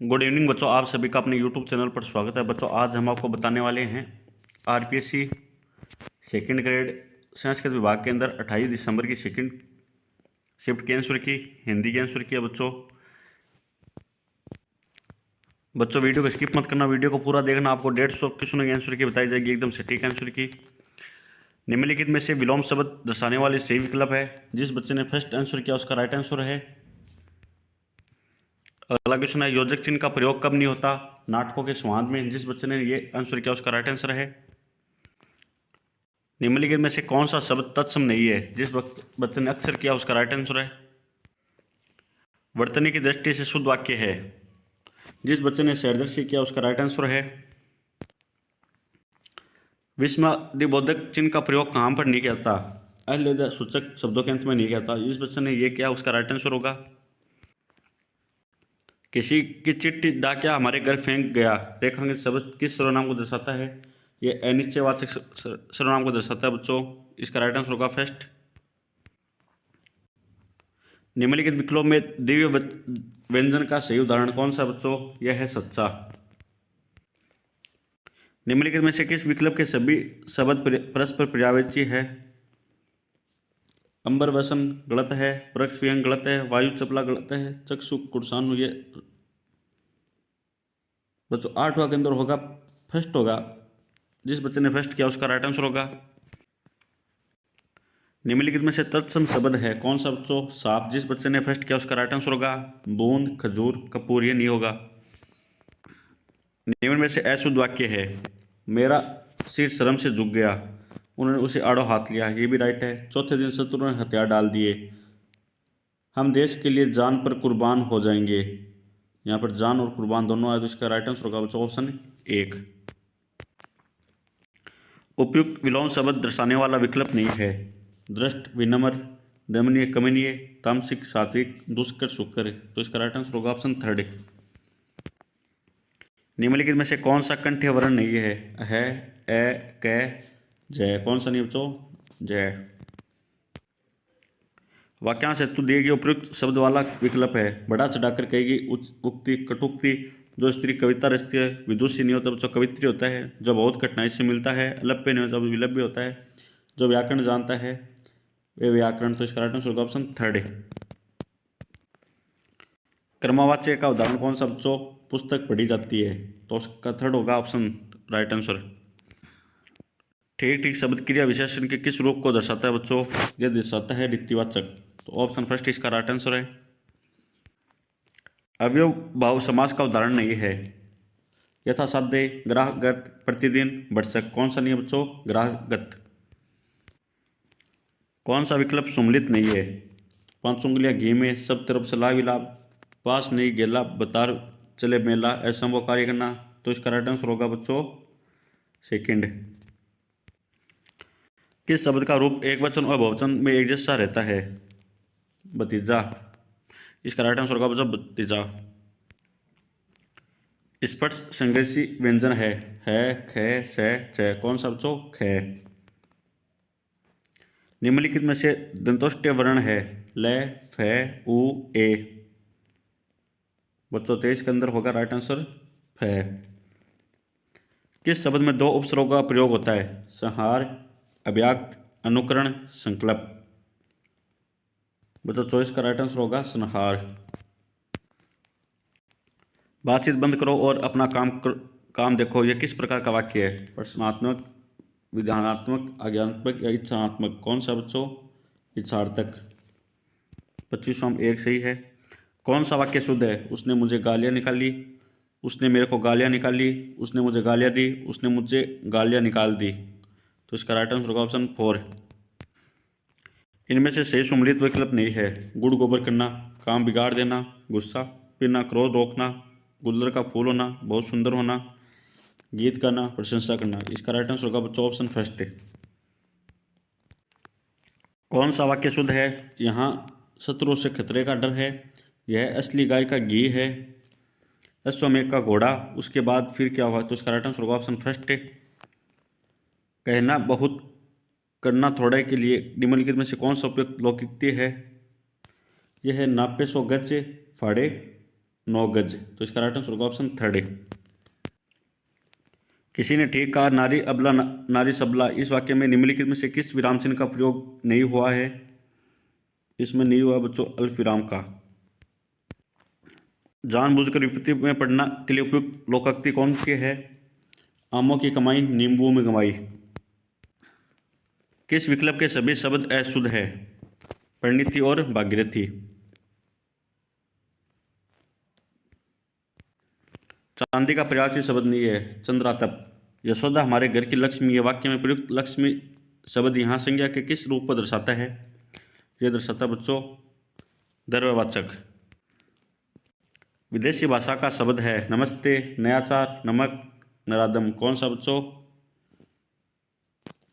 Good evening बच्चों, आप सभी का अपने यूट्यूब चैनल पर स्वागत है। बच्चों आज हम आपको बताने वाले हैं आरपीएससी सेकंड ग्रेड संस्कृत विभाग के अंदर 28 दिसंबर की सेकंड शिफ्ट के आंसर की हिंदी के आंसर की है। बच्चों वीडियो को स्किप मत करना, वीडियो को पूरा देखना। आपको 150 क्वेश्चनों के आंसर की बताई जाएगी, एकदम सटीक आंसर की। निम्नलिखित में से विलोम शब्द दर्शाने वाले सही विकल्प है। जिस बच्चे ने फर्स्ट आंसर किया उसका राइट आंसर है। अगला क्वेश्चन है योजक चिन्ह का प्रयोग कब नहीं होता नाटकों के संवाद में। जिस बच्चे ने ये आंसर किया उसका राइट आंसर है। निम्नलिखित में से कौन सा शब्द तत्सम नहीं है। जिस बच्चे ने अक्सर किया उसका राइट आंसर है। वर्तनी की दृष्टि से शुद्ध वाक्य है। जिस बच्चे ने शहरदर्शी किया उसका राइट आंसर है। विस्मयादिबोधक चिन्ह का प्रयोग कहाँ पर नहीं किया जाता। अहल्य सूचक शब्दों के अंत में नहीं किया जाता। जिस बच्चे ने ये किया उसका राइट आंसर होगा। किसी की चिट्ठी डाकिया हमारे घर फेंक गया रेखांकित शब्द किस सर्वनाम को दर्शाता है। ये अनिश्चयवाचक सर्वनाम को दर्शाता है बच्चों। इसका राइट आंसर होगा फर्स्ट। निम्नलिखित विकल्पों में दिव्य व्यंजन का सही उदाहरण कौन सा बच्चों। यह है सच्चा। निम्नलिखित में से किस विकल्प के सभी शब्द परस्पर पर्यायवाची है। अंबर वसन गलत है, वृक्ष विहंग गलत है, वायु चपला गलत है, चक्षु कुर्सानु ये बच्चों 8वां के अंदर होगा फर्स्ट होगा। जिस बच्चे ने फर्स्ट किया उसका राइट आंसर होगा। निम्नलिखित में से तत्सम शब्द है कौन सा बच्चों। सांप। जिस बच्चे ने फर्स्ट किया उसका राइट आंसर होगा। बूंद, खजूर, कपूर ये नहीं होगा। निम्न में से अशुद्ध वाक्य है। मेरा सिर शर्म से झुक गया, उन्होंने उसे आड़ो हाथ लिया, ये भी राइट है। चौथे दिन शत्रु ने हथियार डाल दिए, हम देश के लिए जान पर कुर्बान हो जाएंगे। यहाँ पर जान और कुर्बान दोनों आए तो इसका राइट आंसर होगा बच्चों ऑप्शन 1। उपयुक्त विलोम शब्द दर्शाने वाला विकल्प नहीं है। दृष्ट, विनम्र, दमनीय, कमनीय, तामसिक, सात्विक, दुष्कर, सुकर। तो इसका राइट आंसर होगा ऑप्शन 3। निम्नलिखित में से कौन सा कंठ्य वर्ण नहीं है। ए, क, जय। कौन सा नहीं बच्चों। जय। वाक्यांश हेतु दिए गए उपयुक्त शब्द वाला विकल्प है। बढ़ा चढ़ाकर कहेगी उक्ति, कटुक्ति। जो स्त्री कविता रचती है विदुषी नहीं होता बच्चों, कवित्री होता है। जो बहुत कठिनाई से मिलता है अलप्य नहीं होता, विलप्य होता है। जो व्याकरण जानता है वे व्याकरण। तो इसका राइट आंसर होगा ऑप्शन 3। क्रमवाच्य का उदाहरण कौन सा बच्चों। पुस्तक पढ़ी जाती है, तो उसका 3rd होगा ऑप्शन राइट आंसर। ठीक ठीक शब्द क्रिया विशेषण के किस रूप को दर्शाता है बच्चों। यह दर्शाता है रीतिवाचक। तो ऑप्शन फर्स्ट इसका राइट आंसर है। अवयव भाव समास का उदाहरण नहीं है। यथासाध्य, ग्राहगत, प्रतिदिन, भरसक। कौन सा नहीं है बच्चों। ग्राहगत। कौन सा विकल्प सुमलित नहीं है। 5 उंगलियां घी में, सब तरफ से लाभ ही लाभ, पास नहीं गेला, बतार चले मेला, असंभव कार्य करना। तो इसका राइट आंसर होगा बच्चों 2nd। किस शब्द का रूप एक वचन और बहुवचन में एक जैसा रहता है। भतीजा। इसका राइट आंसर होगा बच्चों भतीजा। स्पर्श संघर्षी व्यंजन है ख, से, छ। कौन सा बच्चों। ख। निम्नलिखित में से दंतोष्ट्य वर्ण है ल, फ, उ, ए। बच्चों 23 के अंदर होगा राइट आंसर फ। किस शब्द में 2 उपसर्गों का प्रयोग होता है। संहार, अव्यक्त, अनुकरण, संकल्प। बच्चों 24 का राइट आंसर होगा संहार। बातचीत बंद करो और अपना काम देखो, यह किस प्रकार का वाक्य है। प्रश्नात्मक, विधानात्मक, आज्ञात्मक या इच्छात्मक। कौन सा बच्चों। इच्छार्थक। 25वां 1 सही है। कौन सा वाक्य शुद्ध है। उसने मुझे गालियाँ निकाली, उसने मेरे को गालियाँ निकाली, उसने मुझे गालियाँ दी, उसने मुझे गालियाँ निकाल दी। तो इसका राइट आंसर होगा ऑप्शन 4। इनमें से सही सुमलित विकल्प नहीं है। गुड़ गोबर करना, काम बिगाड़ देना, गुस्सा पीना, क्रोध रोकना, गुल्लर का फूल होना, बहुत सुंदर होना, गीत गाना, प्रशंसा करना। इसका राइट आंसर होगा बच्चों ऑप्शन 1। कौन सा वाक्य शुद्ध है। यहाँ शत्रुओं से खतरे का डर है, यह असली गाय का घी है, अश्वमेघ का घोड़ा, उसके बाद फिर क्या हुआ। तो इसका राइट आंसर होगा ऑप्शन 1। कहना बहुत, करना थोड़े के लिए। निम्नलिखित में से कौन सा उपयुक्त लोकोक्ति है। यह है नापे सो गच फाड़े, 9 गज। तो इसका राइट आंसर होगा ऑप्शन थर्ड। किसी ने ठीक कहा नारी अबला नारी सबला, इस वाक्य में निम्नलिखित में से किस विराम चिन्ह का प्रयोग नहीं हुआ है? इसमें नहीं हुआ बच्चों अल्फ विराम का। जानबूझकर विपत्ति में पढ़ना के लिए उपयुक्त लोकोक्ति कौन सी है? आमों की कमाई नींबुओं में गंवाई। किस विकल्प के सभी शब्द अशुद्ध है? परिणीति और भागीरथी। चांदी का प्रयासी शब्द नहीं है, चंद्रातप। यशोदा हमारे घर की लक्ष्मी, ये वाक्य में प्रयुक्त लक्ष्मी शब्द यहाँ संज्ञा के किस रूप को दर्शाता है? ये दर्शाता बच्चों द्रव्यवाचक। विदेशी भाषा का शब्द है नमस्ते, नयाचार, नमक, नरादम। कौन सा बच्चों?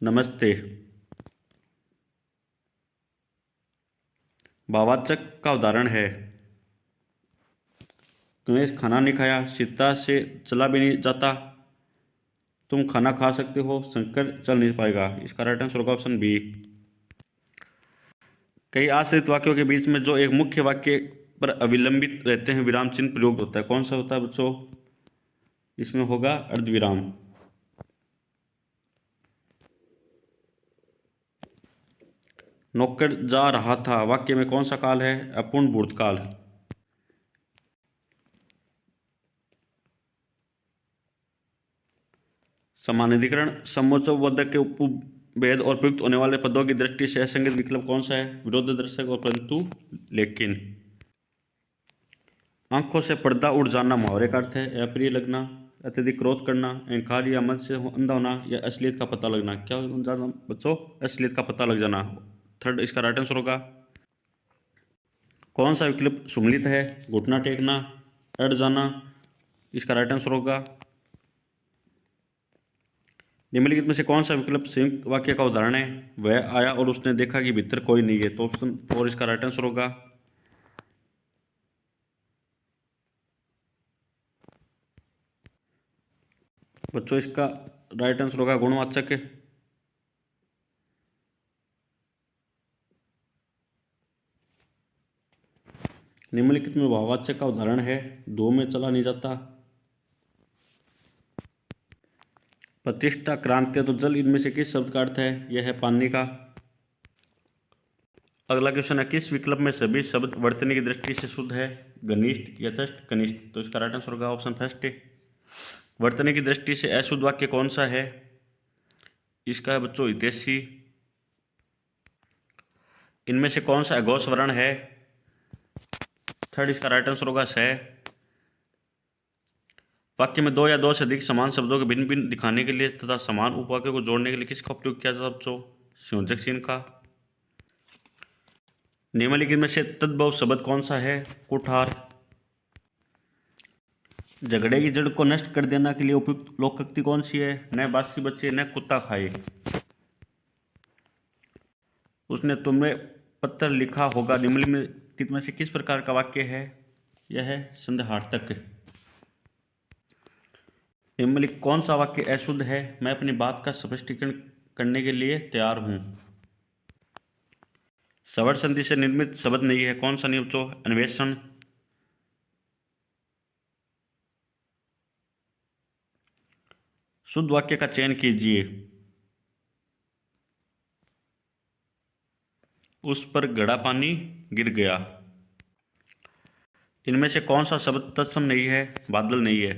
नमस्ते। भाववाचक का उदाहरण है गणेश खाना नहीं खाया, सीता से चला भी नहीं जाता, तुम खाना खा सकते हो, शंकर चल नहीं पाएगा। इसका राइट आंसर होगा ऑप्शन बी। कई आश्रित वाक्यों के बीच में जो एक मुख्य वाक्य पर अविलंबित रहते हैं विराम चिन्ह प्रयोग होता है, कौन सा होता है बच्चों? इसमें होगा अर्धविराम। नौकर जा रहा था, वाक्य में कौन सा काल है? अपूर्ण भूतकाल। समानाधिकरण समोच्चबोधक के उपभेद और प्रयुक्त होने वाले पदों की दृष्टि से असंगत विकल्प कौन सा है? विरोधादर्शक और परंतु, लेकिन। आंखों से पर्दा उड़ जाना मुहावरे का अर्थ है अप्रिय लगना, अत्यधिक क्रोध करना, अहंकार या मन से अंधा होना, या असलियत का पता लगना। क्या हो जाना बच्चों? असलियत का पता लग जाना। थर्ड इसका राइट आंसर होगा। कौन सा विकल्प सुमलित है? घुटना टेकना, अड़ जाना। इसका राइट आंसर होगा। निम्नलिखित में से कौन सा विकल्प संयुक्त वाक्य का उदाहरण है? वह आया और उसने देखा कि भीतर कोई नहीं है। तो ऑप्शन 4 इसका राइट आंसर होगा। बच्चों इसका राइट आंसर होगा गुणवाचक। निम्नलिखित में भाववाचक का उदाहरण है दो में चला नहीं जाता, प्रतिष्ठा, क्रांति। तो जल इनमें से किस शब्द का अर्थ है? यह है पानी का। अगला क्वेश्चन है किस विकल्प में सभी शब्द वर्तनी की दृष्टि से शुद्ध है? घनिष्ठ, यथेष्ट, कनिष्ठ। तो इसका राइट आंसर होगा ऑप्शन फर्स्ट। वर्तनी की दृष्टि से अशुद्ध वाक्य कौन सा है? इसका है बच्चों हितैषी। इनमें से कौन सा अघोष वर्ण है? थर्ड इसका राइट आंसर होगा स। वाक्य में दो या दो से अधिक समान शब्दों के भिन्न भिन्न दिखाने के लिए तथा समान उपवाक्यों को जोड़ने के लिए किसका उपयोग किया जाता है बच्चों? संयोजक चिन्ह का। निम्नलिखित में से तद्भव शब्द कौन सा है? कुठार। झगड़े की जड़ को नष्ट कर देने के लिए उपयुक्त लोकोक्ति कौन सी है? न बासी बचे न कुत्ता खाए। उसने तुम्हें पत्र लिखा होगा, निम्नलिखित में से किस प्रकार का वाक्य है? यह है संदेहार्थक। निम्नलिखित कौन सा वाक्य अशुद्ध है? मैं अपनी बात का स्पष्टीकरण करने के लिए तैयार हूं। स्वर संधि से निर्मित शब्द नहीं है, कौन सा नहीं बच्चों? अन्वेषण। शुद्ध वाक्य का चयन कीजिए। उस पर घड़ा पानी गिर गया। इनमें से कौन सा शब्द तत्सम नहीं है? बादल नहीं है।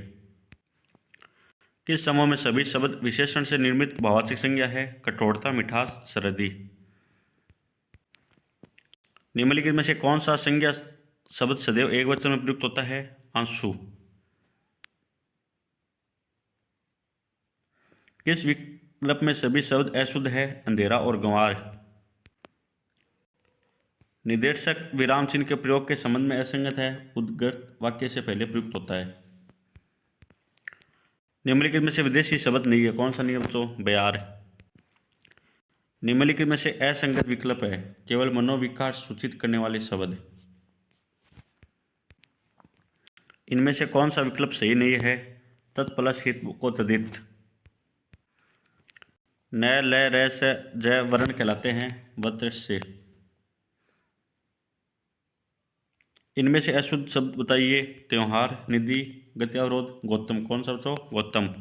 किस समूह में सभी शब्द विशेषण से निर्मित भाववाचक संज्ञा है? कठोरता, मिठास, सरदी। निम्नलिखित में से कौन सा संज्ञा शब्द सदैव एक वचन में प्रयुक्त होता है? आंसू। किस विकल्प में सभी शब्द अशुद्ध है? अंधेरा और गंवार। निदेशक विराम चिन्ह के प्रयोग के संबंध में असंगत है, उद्गत वाक्य से पहले प्रयुक्त होता है। निम्नलिखित में से विदेशी शब्द नहीं है, कौन सा नहीं है बच्चों? बयार। निम्नलिखित में से असंगत विकल्प है केवल मनोविकार सूचित करने वाले शब्द। इनमें से कौन सा विकल्प सही नहीं है? तत्प्लस हित को तदित। न ल र से जय वर्ण कहलाते हैं वत्र से। इनमें से अशुद्ध शब्द बताइए। त्योहार, निधि, गत्यावरोध, गौतम। कौन सा बच्चों? गौतम।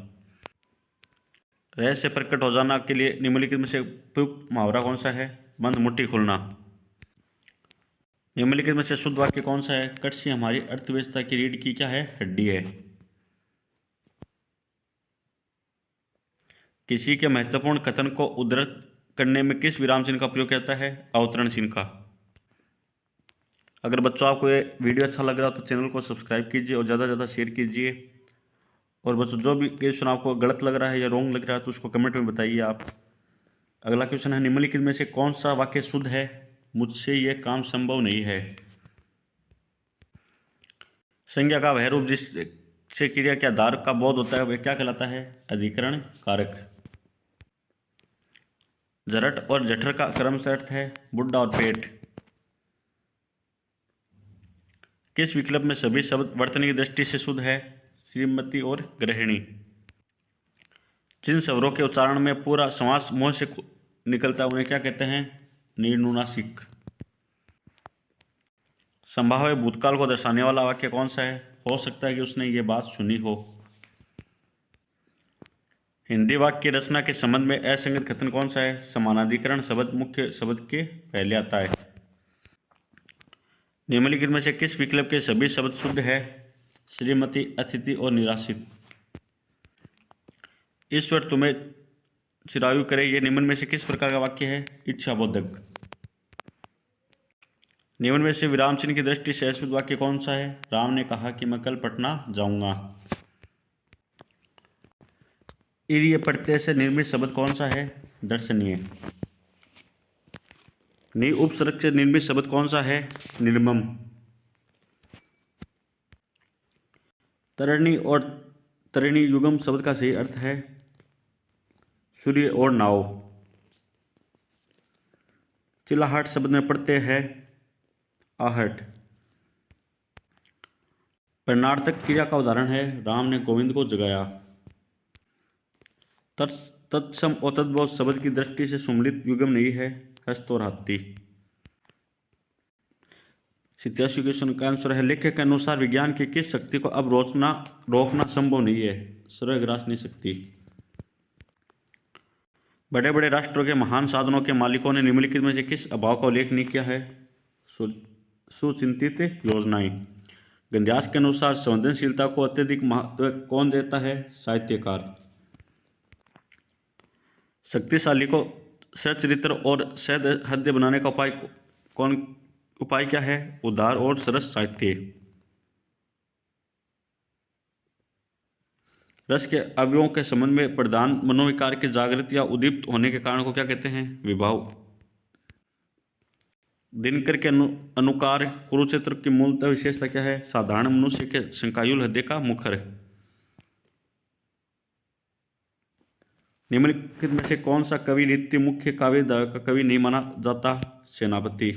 रहस्य प्रकट हो जाना के लिए निम्नलिखित में से उपयुक्त मुहावरा कौन सा है? बंद मुट्ठी खोलना। निम्नलिखित में से शुद्ध वाक्य कौन सा है? कृषि हमारी अर्थव्यवस्था की रीढ़ की क्या है? हड्डी है। किसी के महत्वपूर्ण कथन को उद्धृत करने में किस विराम चिन्ह का प्रयोग किया जाता है? अवतरण चिन्ह का। अगर बच्चों आपको ये वीडियो अच्छा लग रहा हो तो चैनल को सब्सक्राइब कीजिए और ज़्यादा से ज़्यादा शेयर कीजिए। और बच्चों जो भी क्वेश्चन आपको गलत लग रहा है या रॉन्ग लग रहा है तो उसको कमेंट में बताइए आप। अगला क्वेश्चन है, निम्नलिखित में से कौन सा वाक्य शुद्ध है? मुझसे यह काम संभव नहीं है। संज्ञा का वह रूप जिससे क्रिया के आधार का बोध होता है वह क्या कहलाता है? अधिकरण कारक। जरट और जठर का क्रम से अर्थ है बुढ़ा और पेट। किस विकल्प में सभी शब्द वर्तनी की दृष्टि से शुद्ध है? श्रीमती और गृहिणी। जिन स्वरों के उच्चारण में पूरा समास मुंह से निकलता है उन्हें क्या कहते हैं? निर्नुनासिक। संभाव्य भूतकाल को दर्शाने वाला वाक्य कौन सा है? हो सकता है कि उसने ये बात सुनी हो। हिंदी वाक्य की रचना के संबंध में असंगत कथन कौन सा है? समानाधिकरण शब्द मुख्य शब्द के पहले आता है। निम्नलिखित में से किस विकल्प के सभी शब्द शुद्ध है? श्रीमती, अतिथि और निराश्रित। ईश्वर तुम्हें चिरायु करे ये निम्न में से किस प्रकार का वाक्य है? इच्छाबोधक। निम्न में से विराम चिन्ह की दृष्टि से अशुद्ध वाक्य कौन सा है? राम ने कहा कि मैं कल पटना जाऊंगा। इर्य प्रत्यय से निर्मित शब्द कौन सा है? दर्शनीय। नि उपसर्ग से निर्मित शब्द कौन सा है? निर्मम। तरणी और तरिणी युगम शब्द का सही अर्थ है सूर्य और नाव। चिल्लाहट शब्द में प्रत्यय है आहट। प्रणार्थक क्रिया का उदाहरण है राम ने गोविंद को जगाया। तत्सम और तद्भव शब्द की दृष्टि से सुमलित युगम नहीं है हस्त और हाथी। 87 क्वेश्चन का आंसर है, लेखक के अनुसार विज्ञान की किस शक्ति को अब रोकना संभव नहीं है? स्वर्गरासनी शक्ति। बड़े बड़े राष्ट्रों के महान साधनों के मालिकों ने निम्नलिखित में से किस अभाव का उल्लेख नहीं किया है? सुचिंतित योजनाएं। गंध्यास के अनुसार संवेदनशीलता को अत्यधिक महत्व कौन देता है? साहित्यकार। शक्तिशाली को सचरित्र और सहृदय बनाने का उपाय क्या है? उदार और सरस साहित्य। रस के अवयवों के संबंध में प्रधान मनोविकार के जागृत या उद्दीप्त होने के कारण को क्या कहते हैं? विभाव। दिनकर के अनुकार कुरुक्षेत्र की मूलतः विशेषता क्या है? साधारण मनुष्य के शंकायुल हृदय का मुखर। निम्नलिखित में से कौन सा कवि नित्य मुख्य काव्य धारा का कवि नहीं माना जाता? सेनापति।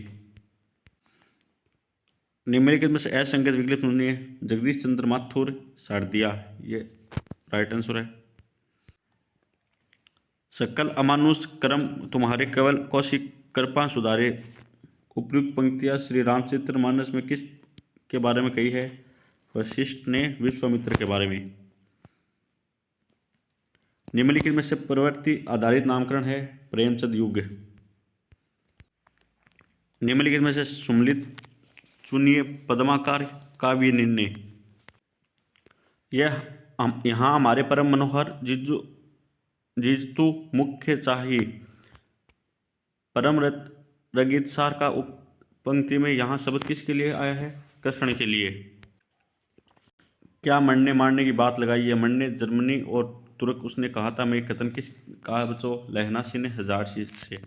निम्नलिखित में से असंगत विकल्प सुनिए। जगदीश चंद्र माथुर, शारदिया। ये राइट आंसर है। सकल अमानुष कर्म तुम्हारे केवल कौशिक कृपा सुधारे। उपयुक्त पंक्तियां श्री रामचरितमानस में किस के बारे में कही है? वशिष्ठ ने विश्वामित्र के बारे में। निम्नलिखित में से प्रवृत्ति आधारित नामकरण है प्रेमचंद युग। निम्नलिखित में से सुमलित चुनिए पद्माकार काव्य निर्णय। यहाँ हमारे परम मनोहर जिजतु मुख्य चाहिए परम रगित सार का पंक्ति में यहाँ शब्द किसके लिए आया है? कृष्ण के लिए। क्या मरने मारने की बात लगाई है? मरने जर्मनी और तुर्क उसने कहा था। मैं कथन किस कहा बच्चों? लहनासी ने हजारसी से।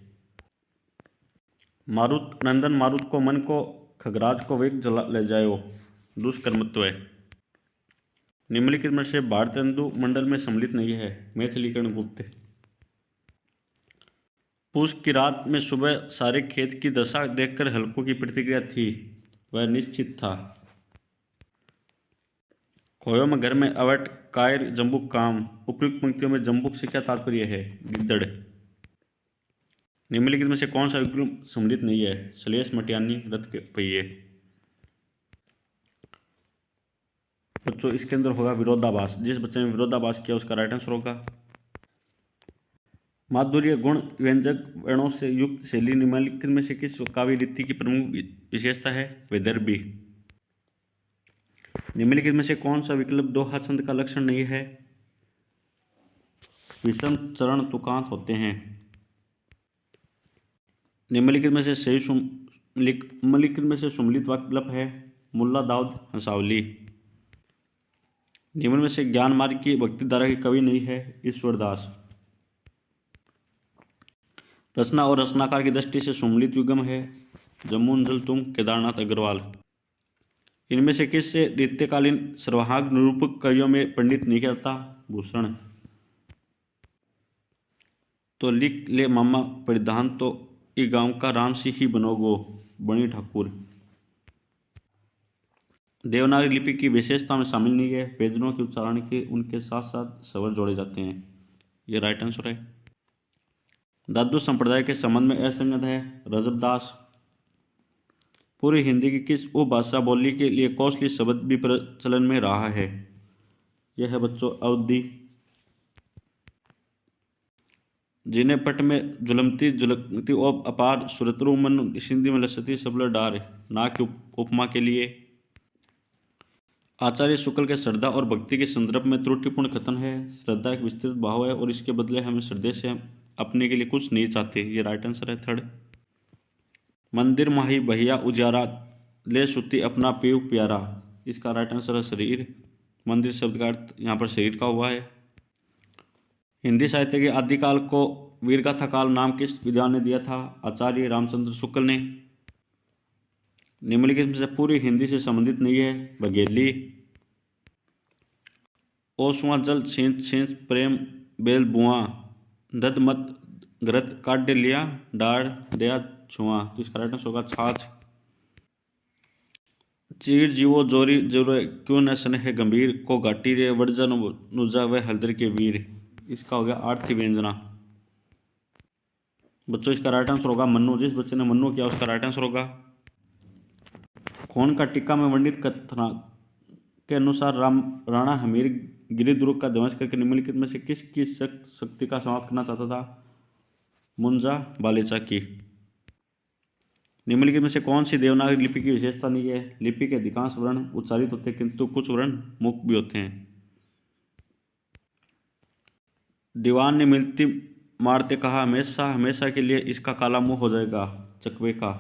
मारुत नंदन मारुत को मन को खगराज को वेग जला ले जाओ दुष्कर्मत्व है। निम्नलिखित में से भारतेंदु मंडल में सम्मिलित नहीं है? मैथिलीकरण गुप्त। पूस की रात में सुबह सारे खेत की दशा देखकर हल्कों की प्रतिक्रिया थी, वह निश्चित था। खोयों में घर में अवट कायर जम्बुक काम। उपयुक्त पंक्तियों में जम्बुक से क्या तात्पर्य है? गिद्दड़। निम्नलिखित में से कौन सा विकल्प सम्मिलित नहीं है? श्लेष मटियानी रथ के पहिए। बच्चों इसके अंदर होगा विरोधाभास। जिस बच्चे ने विरोधाभास किया उसका राइट आंसर होगा। माधुर्य गुण व्यंजक वर्णों से युक्त शैली निम्नलिखित में से किस काव्य रीति की प्रमुख विशेषता है? वैदर्भी। निम्नलिखित में से कौन सा विकल्प दोहा छंद का लक्षण नहीं है? विषम चरण तुकांत होते हैं। निम्नलिखित में से सुमलित विकल्प है? मुल्ला दाऊद हंसावली। निम्न में से ज्ञान मार्ग की भक्ति धारा के कवि नहीं है? ईश्वरदास। रचना और रचनाकार की दृष्टि से सुमलित युगम है? जमुनजल तुंग केदारनाथ अग्रवाल। इनमें से किस से नित्यकालीन सर्वहाग निरूपक कवियों में पंडित नहीं कहता? भूषण। तो लिख ले मामा परिधान तो ई गांव का राम सी ही बनोगो? बणी ठाकुर। देवनागरी लिपि की विशेषता में शामिल नहीं है? व्यंजनों के उच्चारण के उनके साथ साथ स्वर जोड़े जाते हैं। ये राइट आंसर है। दादू संप्रदाय के संबंध में असंगत है? रजबदास। पूरी हिंदी की किस उपभाषा बोली के लिए कौशली शब्द भी प्रचलन में रहा है? यह है बच्चों अवधि। जिन्हें पट में झुलकती ओप अपार सुरतरु मन सिंधी में लसती सबल डार ना की उपमा के लिए। आचार्य शुक्ल के श्रद्धा और भक्ति के संदर्भ में त्रुटिपूर्ण कथन है? श्रद्धा एक विस्तृत भाव है और इसके बदले हमें श्रद्धे से अपने के लिए कुछ नहीं चाहते। ये राइट आंसर है थर्ड। मंदिर माही भैया उजारा ले सुती अपना पीव प्यारा। इसका राइट आंसर है शरीर। मंदिर शब्द का अर्थ यहाँ पर शरीर का हुआ है। हिंदी साहित्य के आदिकाल को वीरगाथा काल नाम किस विद्वान ने दिया था? आचार्य रामचंद्र शुक्ल ने। निम्नलिखित में से पूरी हिंदी से संबंधित नहीं है? बघेली। ओसुआ जल छींच छींच प्रेम बेल बुआ दद मत ग्रत काट लिया डार दया छुआ। तो इसका राइट आंसर होगा छाछ। चीड़ जीवो जोरी जोरे क्यों न स्नेह गंभीर को घाटी रे वर्जा नुजा व हल्दर के वीर। इसका हो गया आरती व्यंजना। बच्चों इसका राइट आंसर होगा मन्नू। जिस बच्चे ने मन्नू किया उसका राइट आंसर होगा। कौन का टीका में वर्णित कथन के अनुसार राणा हमीर गिरि दुर्ग का ध्वंस करके निम्नलिखित में से किसकी शक्ति का समाप्त करना चाहता था? मुंजा बालेचा की। निम्नलिखित में से कौन सी देवनागरी लिपि की विशेषता नहीं है? लिपि के अधिकांश वर्ण उच्चारित होते हैं किंतु कुछ वर्ण मुक्त भी होते हैं। दीवान ने मिलती मारते कहा हमेशा हमेशा के लिए इसका काला मुंह हो जाएगा। चकवे का।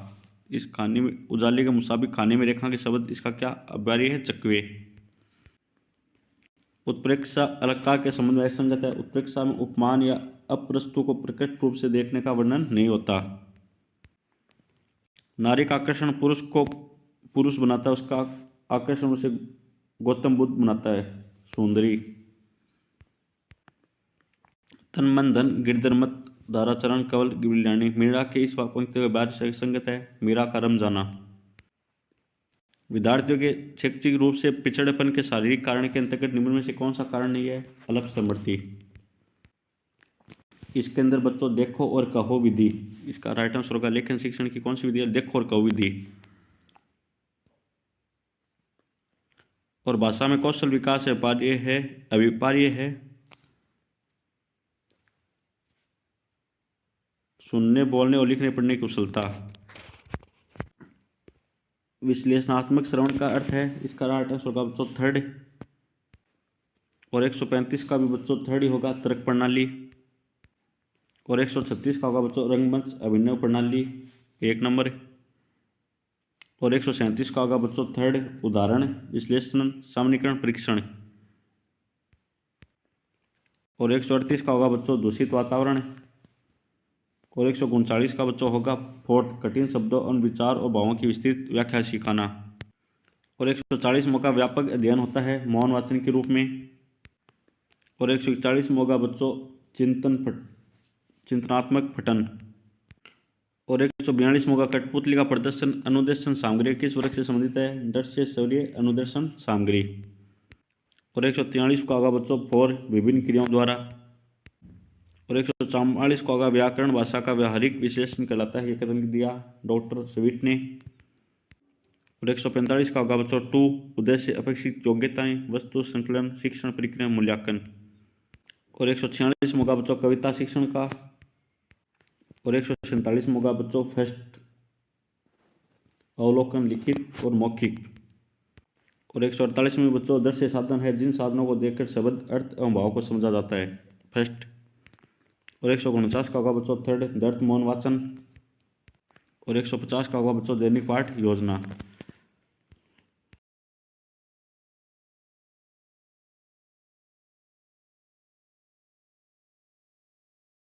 इस कहानी में उजाले के मुताबिक खाने में रेखा के शब्द इसका क्या अभ्यारी है? चकवे। उत्प्रेक्षा अलंकार के संबंध में असंगत है? उत्प्रेक्षा में उपमान या अप्रस्तु को प्रकट रूप से देखने का वर्णन नहीं होता। नारी का आकर्षण पुरुष को पुरुष बनाता है, उसका आकर्षण उसे गौतम बुद्ध बनाता है। सुंदरी। तन मन धन गिरधर मत दाराचरण कवल गिरल्याणी। मीरा के इस पंक्ति के बाद से संगत है? मीरा का रम जाना। विद्यार्थियों के शैक्षिक रूप से पिछड़ेपन के शारीरिक कारण के अंतर्गत निम्न में से कौन सा कारण नहीं है? अल्प समृद्धि। इसके अंदर बच्चों देखो और कहो विधि। इसका राइट आंसर होगा लेखन शिक्षण की कौन सी विधि है? देखो और कहो विधि। और भाषा में कौशल विकास है अपार्य है अविपार्य है? सुनने बोलने और लिखने पढ़ने की कुशलता। विश्लेषणात्मक श्रवण का अर्थ है? इसका राइट आंसर होगा बच्चों थर्ड। और 135 का भी बच्चों थर्ड ही होगा तर्क प्रणाली। और 136 का होगा बच्चों रंगमंच अभिनय प्रणाली 1 नंबर। और 137 का होगा बच्चों थर्ड उदाहरण विश्लेषण सामान्यीकरण परीक्षण। और 138 का होगा बच्चों दूषित वातावरण। और 139 का बच्चों होगा फोर्थ कठिन शब्दों और विचार और भावों की विस्तृत व्याख्या सिखाना। और 140 का व्यापक अध्ययन होता है मौन वाचन के रूप में। और 141 होगा बच्चों चिंतनात्मक पठन। और 142 होगा कठपुतली का प्रदर्शन अनुदर्शन सामग्री किस वर्ग से संबंधित है? दृश्य शौर्य अनुदर्शन सामग्री। और 143 का होगा बच्चों फोर विभिन्न क्रियाओं द्वारा। और 144 का होगा व्याकरण भाषा का व्यावहारिक विश्लेषण कहलाता है। ये कथन दिया डॉक्टर स्वीट ने। और 145 का होगा बच्चों 2 उद्देश्य अपेक्षित योग्यताएं वस्तु संकलन शिक्षण प्रक्रिया मूल्यांकन। और 146 में होगा बच्चों कविता शिक्षण का। और 147 में होगा बच्चों फर्स्ट अवलोकन लिखित और मौखिक। और 148 में बच्चों दृश्य साधन है जिन साधनों को देखकर शब्द अर्थ एवं भाव को समझा जाता है फर्स्ट। और 149 का होगा बच्चों थर्ड दर्थ मौन वाचन। और 150 का होगा बच्चों दैनिक पाठ योजना।